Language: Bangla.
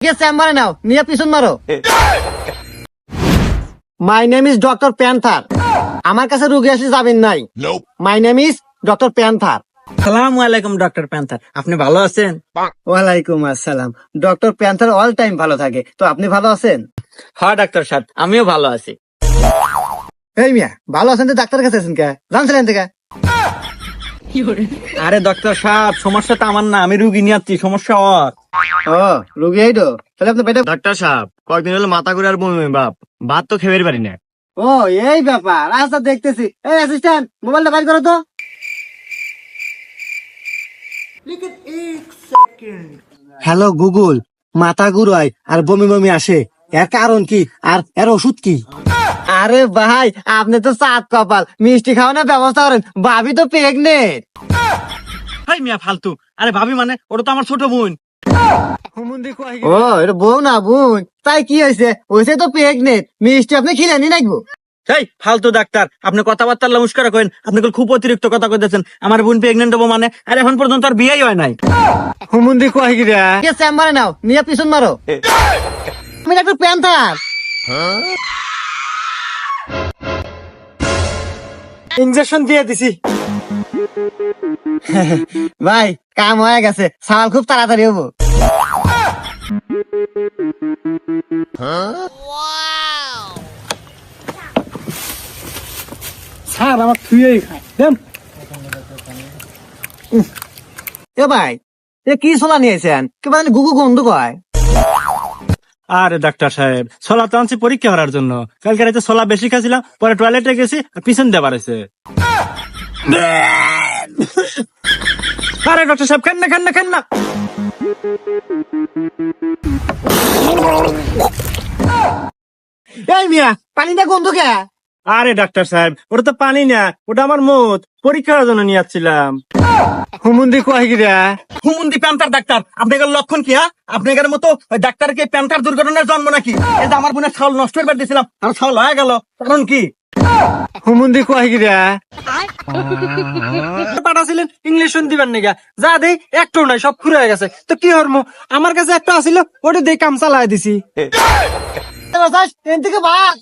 চেম্বারে নাও, নিয়ে পিছন মারো। My name is doctor panther. আমার কাছে রুগী আসলে যাবেন নাই। My name is doctor panther. আসসালামু আলাইকুম ডক্টর প্যান্থার, আপনি ভালো আছেন? ওয়ালাইকুম আসসালাম। ডক্টর প্যান্থার অল টাইম ভালো থাকে, তো আপনি ভালো আছেন? হ্যাঁ ডাক্তার সাহেব, আমিও ভালো আছি। এই মিয়া, ভালো আছেন তো ডাক্তার কাছে আছেন কে? জানছিলেন থেকে? আরে ডক্টর সাহেব, সমস্যা তো আমার না, আমি রুগী নিয়ে আসছি, সমস্যা ওর। ও, রুগী এই তো। তাহলে আপনি পেটে। ডাক্তার সাহেব, কয়েকদিন হলো মাথা ঘুরে আর বমি বাপ, ভাত তো খেতে পারি না। ও, এই ব্যাপার। আচ্ছা, দেখতেছি। এই অ্যাসিস্ট্যান্ট, মোবাইলটা বাইর করো তো। হ্যালো গুগল, মাথা ঘুরায় আর বমি বমি আসে, এর কারণ কি আর এর ওষুধ কি? আরে ভাই, আপনি তো সাত কপাল, মিষ্টি খাওয়ানোর ব্যবস্থা করেন, ভাবি তো প্রেগনেন্ট। হাই মিয়া ফালতু, আরে ভাবি মানে ওটা তো আমার ছোট বোন। ও, এটা বউ না বোন? তাই কি হয়েছে? হয়েছে তো প্রেগনেন্ট, মিষ্টি আপনি খিলানি নাকবো। এই ফালতু ডাক্তার, আপনি কথাবার্তা নমস্কার করেন, আপনি খুব অতিরিক্ত কথা কইতেছেন। আমার বোন প্রেগনেন্ট হবো মানে, আর এখন পর্যন্ত আর বিয়েই হয় নাই। হুমুন্দি কয় গিরা চেম্বারে নাও, নিয়ে পিছন মারো। আমি ডাক্তার প্যান্থার। ইনজেকশন দিয়ে দিছি। ভাই, কাম হয়ে গেছে, সাল খুব তাড়াতাড়ি হবো। স্যার আমার থুয়েই খায় দেন। এ ভাই, এ কি ছোলা নিয়েছেন? কি মানে গুগু গন্ধ কয়? আরে ডাক্তার সাহেব, ছোলা তো আনছি পরীক্ষা করার জন্য। কালকে রাতে ছোলা বেশি খাইছিলাম, পরে টয়লেটে গেছি, পিছন দিয়ে বাড়াইছে। আরে ডক্টর সাহেব, খান না খান না খান না। এই মিয়া, পানিটা গন্ধ কে? আরে ডাক্তার সাহেব, ওটা তো পানি না, ওটা আমার মত, পরীক্ষা করার জন্য নিয়ে আসছিলাম। হুমুন্দি কয় গিরা? হুমুন্দি প্যান্থার ডাক্তার, আপনাদের লক্ষণ কি? আপনাদের মতো ডাক্তারকে প্যান্থার দুর্ঘটনার জন্ম নাকি? এই যে আমার বোনের ছাউল নষ্ট করে দিয়েছিলাম, আর ছাউল হয়ে গেল, কারণ কি? হুমুন্দি কয় গিরা? পাঠাছিলেন ইংলিশ দিবেন নাকি? যা দেই একটু নাই, সব ফুরে হয়ে গেছে। তো কি হরমো, আমার কাছে একটা আসিল, ওটা দিয়ে কাম চালাই দিছি। এন থেকে ভাগ।